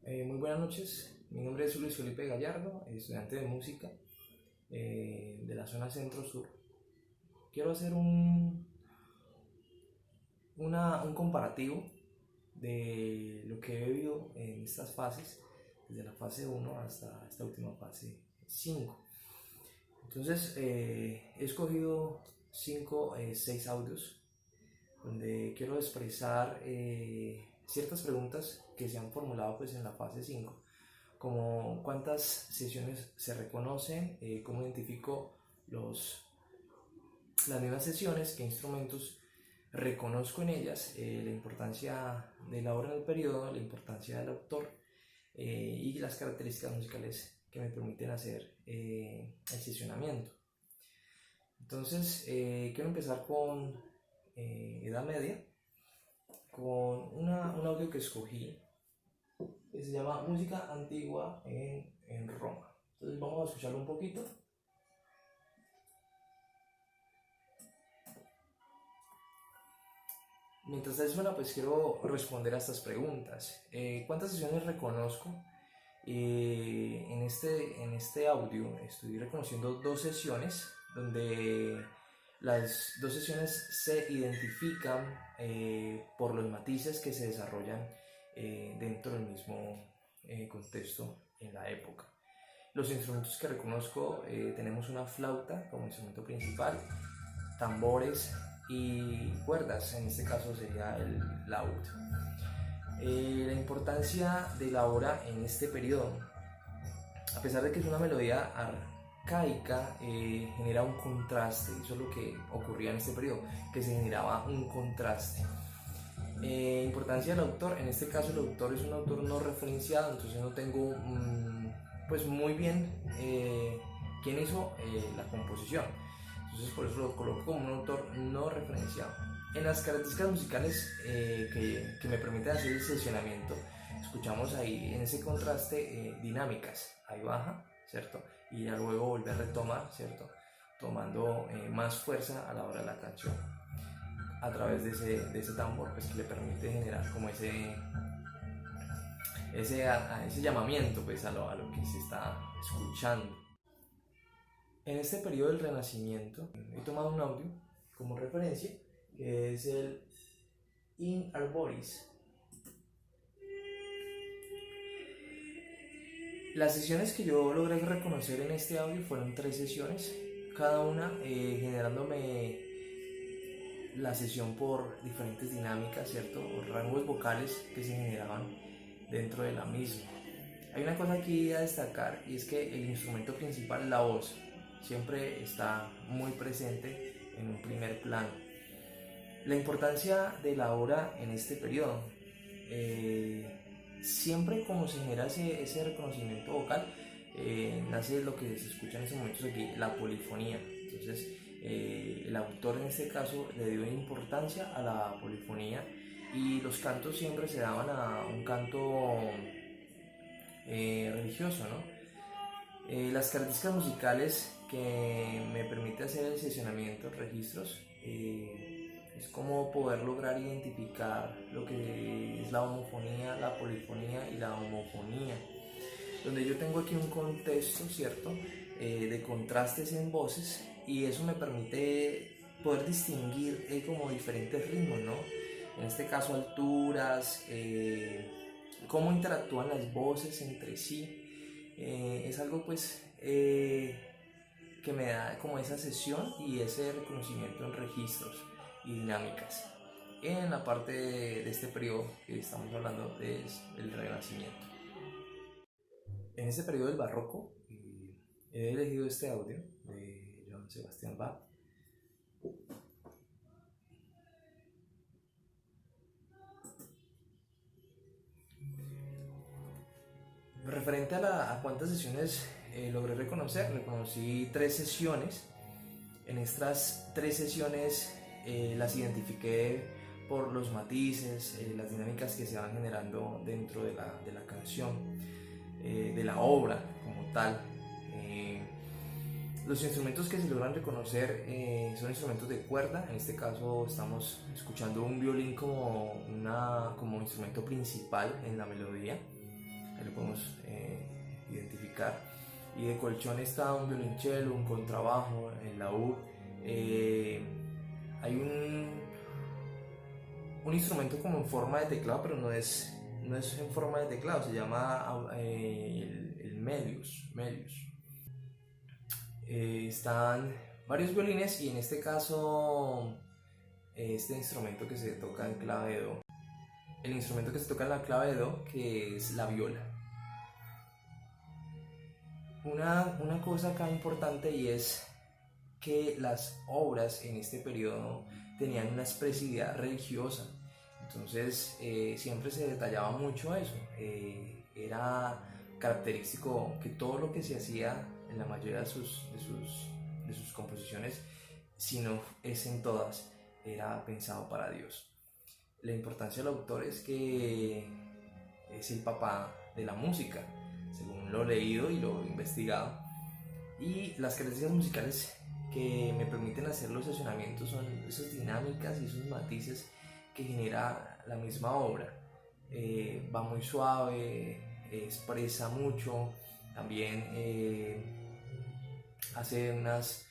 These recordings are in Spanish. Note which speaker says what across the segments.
Speaker 1: Muy buenas noches, mi nombre es Luis Felipe Gallardo, estudiante de música de la zona centro-sur. Quiero hacer un comparativo de lo que he vivido en estas fases, desde la fase 1 hasta esta última fase 5. Entonces, he escogido 6 audios donde quiero expresar ciertas preguntas que se han formulado pues, en la fase 5, como cuántas sesiones se reconocen, cómo identifico las mismas sesiones, qué instrumentos reconozco en ellas, la importancia de la obra en el periodo, la importancia del autor y las características musicales que me permiten hacer el sesionamiento. Entonces, quiero empezar con Edad Media, con un audio que escogí que se llama Música Antigua en Roma. Entonces vamos a escucharlo un poquito. Mientras él suena, pues quiero responder a estas preguntas. ¿Cuántas sesiones reconozco? En este audio estoy reconociendo 2 sesiones donde las 2 sesiones se identifican por los matices que se desarrollan dentro del mismo contexto en la época. Los instrumentos que reconozco, tenemos una flauta como instrumento principal, tambores y cuerdas, en este caso sería el laúd. La importancia de la obra en este periodo, a pesar de que es una melodía arcaica, genera un contraste. Eso es lo que ocurría en este periodo, que se generaba un contraste. Importancia del autor, en este caso el autor es un autor no referenciado, entonces no tengo pues muy bien quién hizo la composición, entonces por eso lo coloco como un autor no referenciado. En las características musicales que me permiten hacer el sesionamiento, escuchamos ahí en ese contraste dinámicas, ahí baja, ¿cierto? Y ya luego vuelve a retomar, ¿cierto? Tomando más fuerza a la hora de la canción, a través de ese tambor, pues, que le permite generar como ese llamamiento pues, a lo que se está escuchando. En este periodo del Renacimiento he tomado un audio como referencia, que es el In Arboris. Las sesiones que yo logré reconocer en este audio fueron 3 sesiones, cada una generándome la sesión por diferentes dinámicas, ¿cierto? O rangos vocales que se generaban dentro de la misma. Hay una cosa aquí a destacar, y es que el instrumento principal, la voz, siempre está muy presente en un primer plano. La importancia de la obra en este periodo, siempre como se genera ese reconocimiento vocal, nace lo que se escucha en estos momentos aquí, la polifonía. Entonces, el autor en este caso le dio importancia a la polifonía, y los cantos siempre se daban a un canto religioso, ¿no? Las características musicales que me permite hacer el sesionamiento, registros, es como poder lograr identificar lo que es la homofonía, la polifonía y la homofonía, donde yo tengo aquí un contexto, ¿cierto? De contrastes en voces, y eso me permite poder distinguir como diferentes ritmos, ¿no? En este caso alturas, cómo interactúan las voces entre sí. Es algo pues que me da como esa sesión y ese reconocimiento en registros y dinámicas en la parte de este periodo que estamos hablando del Renacimiento. En este periodo del Barroco he elegido este audio de Johann Sebastian Bach. Referente a cuántas sesiones logré reconocí 3 sesiones. En estas 3 sesiones las identifiqué por los matices, las dinámicas que se van generando dentro de la canción, de la obra como tal. Los instrumentos que se logran reconocer son instrumentos de cuerda. En este caso estamos escuchando un violín como instrumento principal en la melodía. ahí lo podemos identificar. Y de colchón está un violonchelo, un contrabajo, el laúd. Hay un instrumento como en forma de teclado, pero no es en forma de teclado, se llama el Melius. Están varios violines y en este caso este instrumento que se toca en clave de do, el instrumento que se toca en la clave de do, que es la viola. Una cosa acá importante, y es que las obras en este periodo tenían una expresividad religiosa. Entonces siempre se detallaba mucho eso. Era característico que todo lo que se hacía en la mayoría de sus composiciones, si no es en todas, era pensado para Dios. La importancia del autor es que es el papá de la música, según lo leído y lo investigado. Y las características musicales que me permiten hacer los sesionamientos son esas dinámicas y esos matices que genera la misma obra. Va muy suave, expresa mucho, también hace unas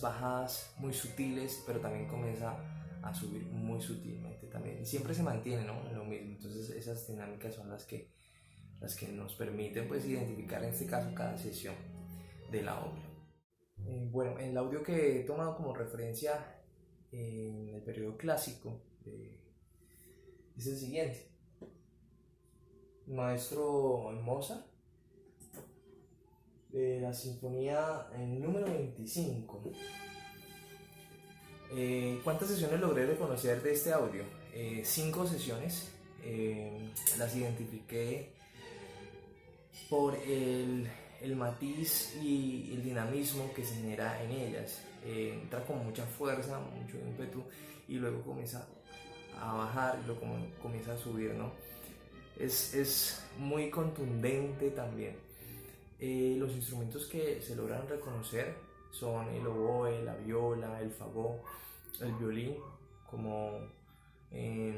Speaker 1: bajadas muy sutiles, pero también comienza a subir muy sutilmente también, y siempre se mantiene, ¿no?, en lo mismo. Entonces esas dinámicas son las que nos permiten, pues, identificar en este caso cada sesión de la obra. Bueno, el audio que he tomado como referencia en el periodo clásico es el siguiente. El maestro Mozart, de la sinfonía en número 25. ¿Cuántas sesiones logré reconocer de este audio? 5 sesiones. Las identifiqué por el matiz y el dinamismo que se genera en ellas. Entra con mucha fuerza, mucho ímpetu, y luego comienza a bajar y luego comienza a subir, ¿no? Es muy contundente también. Los instrumentos que se logran reconocer son el oboe, la viola, el fagot, el violín, como es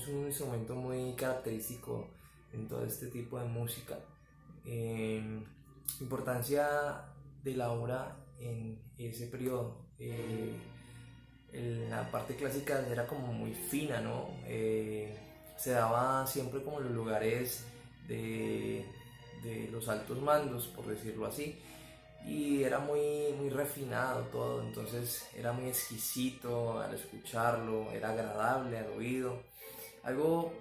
Speaker 1: un instrumento muy característico en todo este tipo de música. Importancia de la obra en ese periodo. La parte clásica era como muy fina, ¿no? Se daba siempre como en los lugares de los altos mandos, por decirlo así, y era muy refinado todo. Entonces era muy exquisito al escucharlo, era agradable al oído. Algo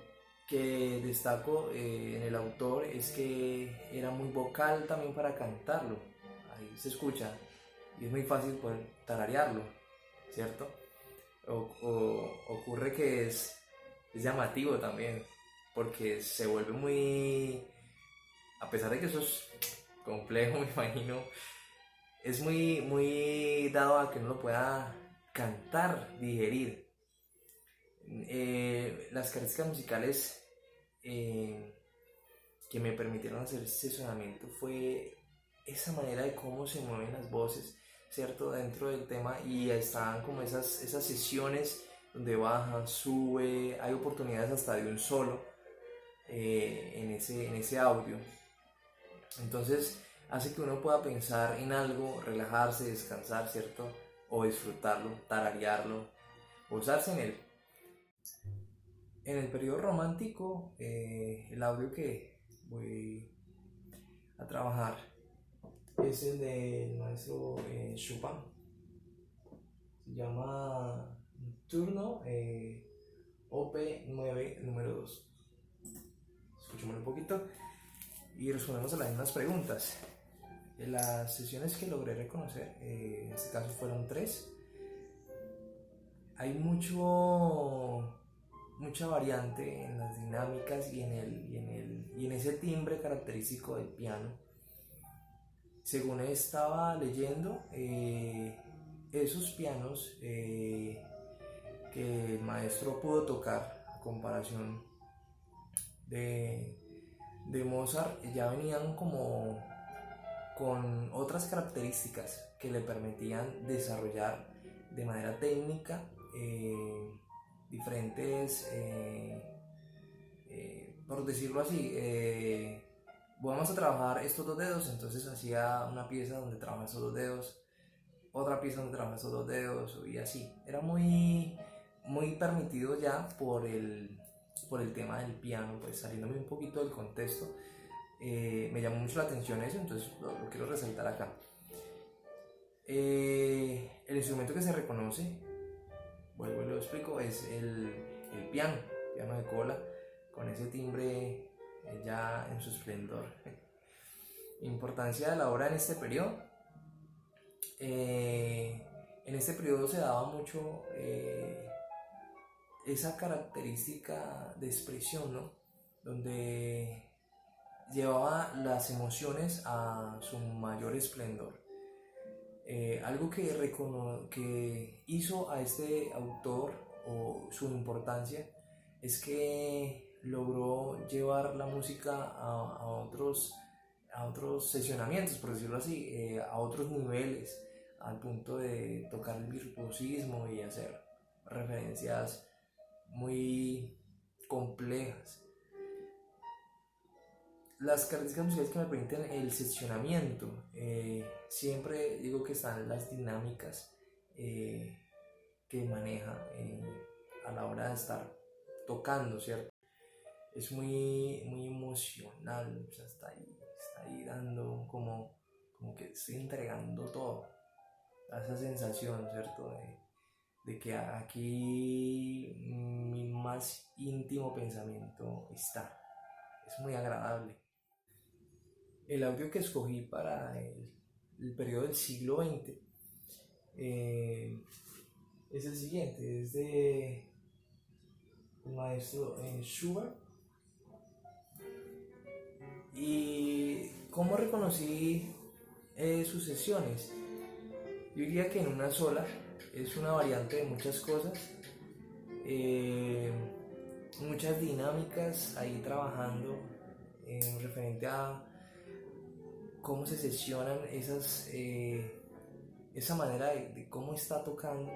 Speaker 1: que destaco en el autor es que era muy vocal también para cantarlo. Ahí se escucha y es muy fácil poder tararearlo, ¿cierto? Ocurre que es llamativo también, porque se vuelve muy, a pesar de que eso es complejo, me imagino, es muy dado a que uno lo pueda cantar, digerir. Las características musicales que me permitieron hacer ese sonamiento fue esa manera de cómo se mueven las voces, ¿cierto?, dentro del tema, y están como esas sesiones donde baja, sube, hay oportunidades hasta de un solo en ese audio. Entonces hace que uno pueda pensar en algo, relajarse, descansar, ¿cierto?, o disfrutarlo, tararearlo, gozarse en él. En el periodo romántico, el audio que voy a trabajar es el del maestro Chopin. Se llama Nocturno, OP9, número 2. Escuchémoslo un poquito y respondemos a las mismas preguntas. Las sesiones que logré reconocer, en este caso fueron 3. Hay mucha variante en las dinámicas y en ese timbre característico del piano. Según estaba leyendo, esos pianos que el maestro pudo tocar, a comparación de Mozart, ya venían como con otras características que le permitían desarrollar de manera técnica diferentes por decirlo así, vamos a trabajar estos dos dedos, entonces hacía una pieza donde trabajaba esos dos dedos, otra pieza donde trabajaba esos dos dedos y así. Era muy permitido ya por el tema del piano, pues saliéndome un poquito del contexto. Me llamó mucho la atención eso, entonces lo quiero resaltar acá. El instrumento que se reconoce, vuelvo y lo explico, es el piano de cola, con ese timbre ya en su esplendor. Importancia de la obra en este periodo. En este periodo se daba mucho esa característica de expresión, ¿no? Donde llevaba las emociones a su mayor esplendor. Algo que hizo a este autor o su importancia es que logró llevar la música a otros sesionamientos, por decirlo así, a otros niveles, al punto de tocar el virtuosismo y hacer referencias muy complejas. Las características musicales que me permiten el seccionamiento, siempre digo que están las dinámicas que maneja a la hora de estar tocando, ¿cierto? Es muy emocional, o sea, está ahí dando como que estoy entregando todo, da esa sensación, ¿cierto? De que aquí mi más íntimo pensamiento está, es muy agradable. El audio que escogí para el periodo del siglo XX es el siguiente, es de el maestro Schubert. ¿Y cómo reconocí sus sesiones? Yo diría que en una sola, es una variante de muchas cosas, muchas dinámicas ahí trabajando en referente a cómo se sesionan esa manera de cómo está tocando.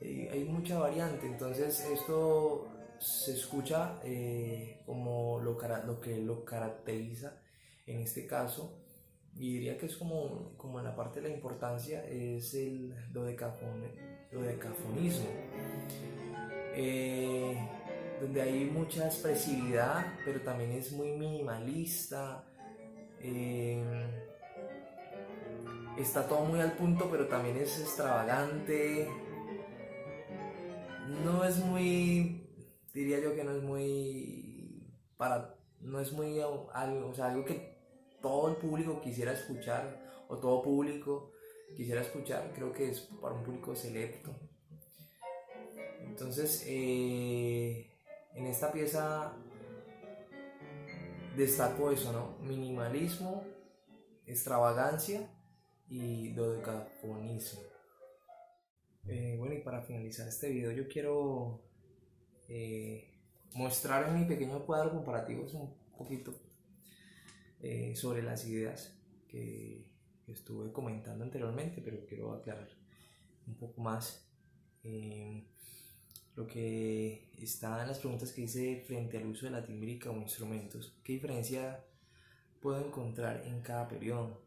Speaker 1: Hay mucha variante, entonces esto se escucha como lo que lo caracteriza en este caso, y diría que es como en la parte de la importancia es el dodecafonismo, donde hay mucha expresividad, pero también es muy minimalista. Está todo muy al punto, pero también es extravagante. No es muy, diría yo que no es muy no es muy algo, o sea, algo que todo el público quisiera escuchar o todo público quisiera escuchar. Creo que es para un público selecto. Entonces, en esta pieza destaco eso, ¿no? Minimalismo, extravagancia y dodecafonismo. Bueno, y para finalizar este video yo quiero mostrar en mi pequeño cuadro comparativo un poquito sobre las ideas que estuve comentando anteriormente, pero quiero aclarar un poco más lo que está en las preguntas que hice frente al uso de la tímbrica o instrumentos. ¿Qué diferencia puedo encontrar en cada periodo?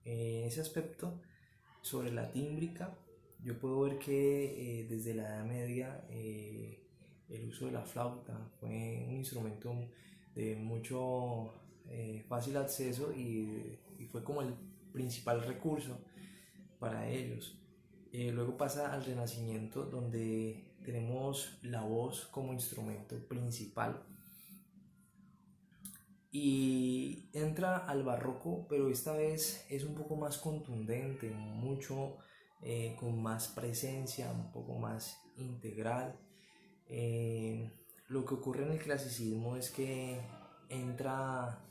Speaker 1: En ese aspecto, sobre la tímbrica, yo puedo ver que desde la Edad Media el uso de la flauta fue un instrumento de mucho fácil acceso y fue como el principal recurso para ellos. Luego pasa al Renacimiento, donde tenemos la voz como instrumento principal, y entra al barroco, pero esta vez es un poco más contundente, mucho con más presencia, un poco más integral. Lo que ocurre en el clasicismo es que entra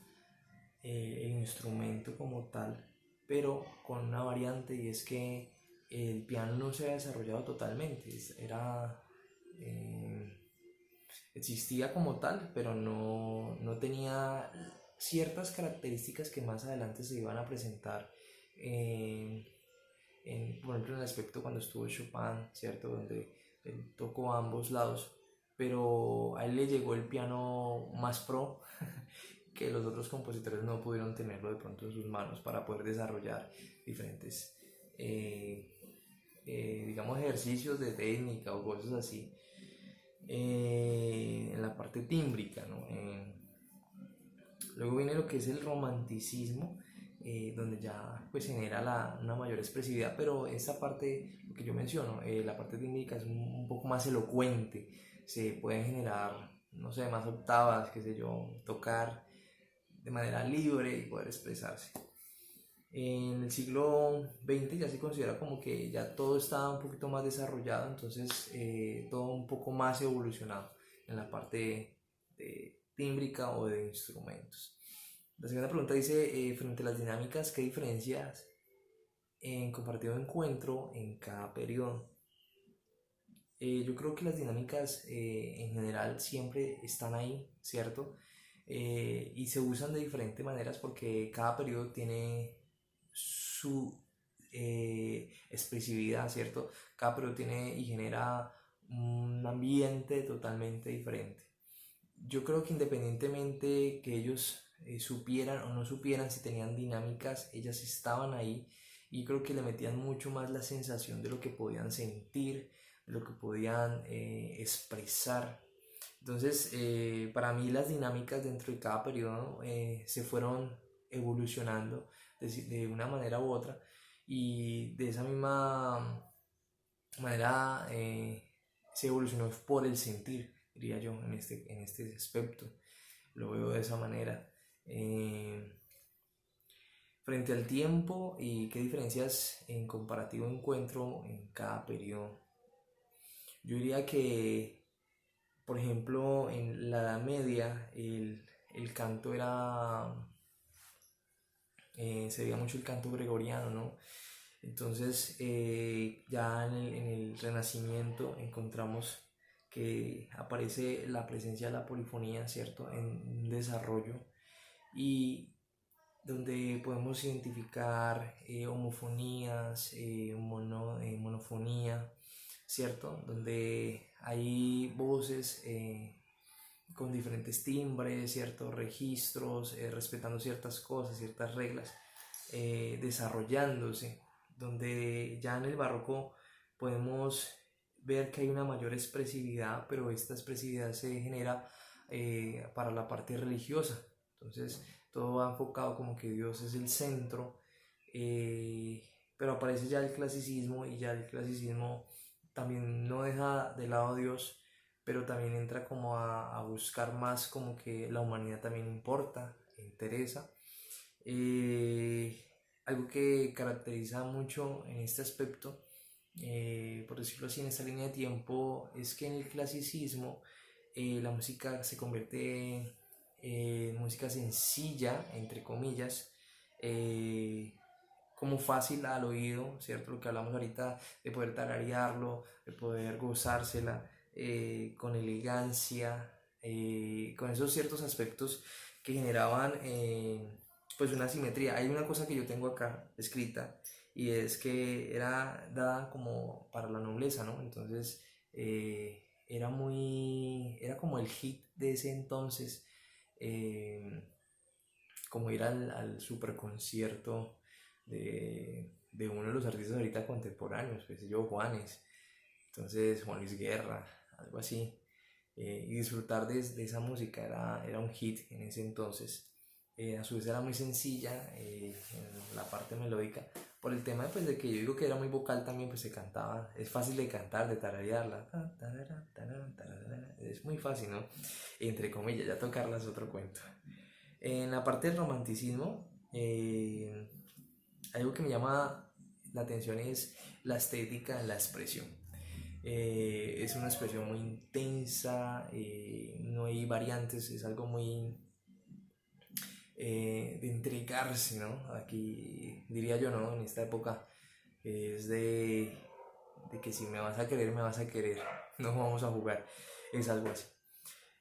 Speaker 1: el instrumento como tal, pero con una variante, y es que el piano no se ha desarrollado totalmente, existía como tal, pero no tenía ciertas características que más adelante se iban a presentar, por ejemplo en el aspecto cuando estuvo Chopin, ¿cierto? Donde él tocó ambos lados. pero a él le llegó el piano más pro que los otros compositores no pudieron tenerlo de pronto en sus manos para poder desarrollar diferentes, digamos, ejercicios de técnica o cosas así en la parte tímbrica, ¿no? Luego viene lo que es el romanticismo, donde ya pues genera una mayor expresividad, pero esta parte, lo que yo menciono, la parte tímbrica es un poco más elocuente, se pueden generar, no sé, más octavas, qué sé yo, tocar de manera libre y poder expresarse. En el siglo XX ya se considera como que ya todo está un poquito más desarrollado, entonces todo un poco más evolucionado en la parte de tímbrica o de instrumentos. La segunda pregunta dice, frente a las dinámicas, ¿qué diferencias en compartido encuentro en cada periodo? Yo creo que las dinámicas en general siempre están ahí, ¿cierto? Y se usan de diferentes maneras porque cada periodo tiene su expresividad, ¿cierto? Cada periodo tiene y genera un ambiente totalmente diferente. Yo creo que independientemente que ellos supieran o no supieran si tenían dinámicas, ellas estaban ahí y creo que le metían mucho más la sensación de lo que podían sentir, de lo que podían expresar. Entonces, para mí las dinámicas dentro de cada periodo se fueron evolucionando de una manera u otra y de esa misma manera se evolucionó por el sentir, diría yo, en este aspecto. Lo veo de esa manera. Frente al tiempo y qué diferencias en comparativo encuentro en cada periodo. Yo diría que, por ejemplo, en la Edad Media el canto era, se veía mucho el canto gregoriano, ¿no? Entonces, ya en el Renacimiento encontramos que aparece la presencia de la polifonía, ¿cierto? En un desarrollo y donde podemos identificar homofonías, monofonía, ¿cierto? Donde hay voces con diferentes timbres, ciertos registros, respetando ciertas cosas, ciertas reglas, desarrollándose, donde ya en el barroco podemos ver que hay una mayor expresividad, pero esta expresividad se genera para la parte religiosa. Entonces todo va enfocado como que Dios es el centro, pero aparece ya el clasicismo y ya el clasicismo también no deja de lado a Dios, pero también entra como a buscar más como que la humanidad también importa, interesa. Algo que caracteriza mucho en este aspecto, por decirlo así, en esta línea de tiempo, es que en el clasicismo la música se convierte en música sencilla, entre comillas, como fácil al oído, ¿cierto? Lo que hablamos ahorita de poder tararearlo, de poder gozársela con elegancia, con esos ciertos aspectos que generaban pues una simetría. Hay una cosa que yo tengo acá escrita y es que era dada como para la nobleza, ¿no? Entonces era como el hit de ese entonces, eh, como ir al super concierto de uno de los artistas ahorita contemporáneos, pues yo, Juanes, entonces Juan Luis Guerra, algo así, y disfrutar de esa música era un hit en ese entonces. A su vez era muy sencilla en la parte melódica, por el tema pues, de que yo digo que era muy vocal también, pues se cantaba, es fácil de cantar, de tararearla, es muy fácil, ¿no? Entre comillas, ya tocarla es otro cuento. En la parte del romanticismo, algo que me llama la atención es la estética, la expresión. Es una expresión muy intensa, no hay variantes, es algo muy de entregarse, ¿no? Aquí diría yo, ¿no? En esta época es de que si me vas a querer, me vas a querer, no vamos a jugar, es algo así.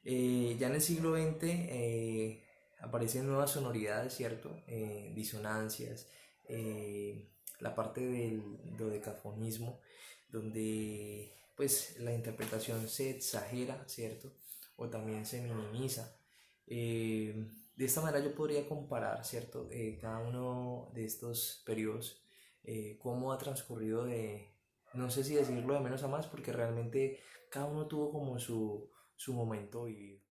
Speaker 1: Ya en el siglo XX aparecen nuevas sonoridades, ¿cierto? Disonancias, la parte del dodecafonismo, donde pues la interpretación se exagera, ¿cierto? O también se minimiza. De esta manera yo podría comparar, ¿cierto? Cada uno de estos periodos, cómo ha transcurrido de, no sé si decirlo de menos a más, porque realmente cada uno tuvo como su momento vivido.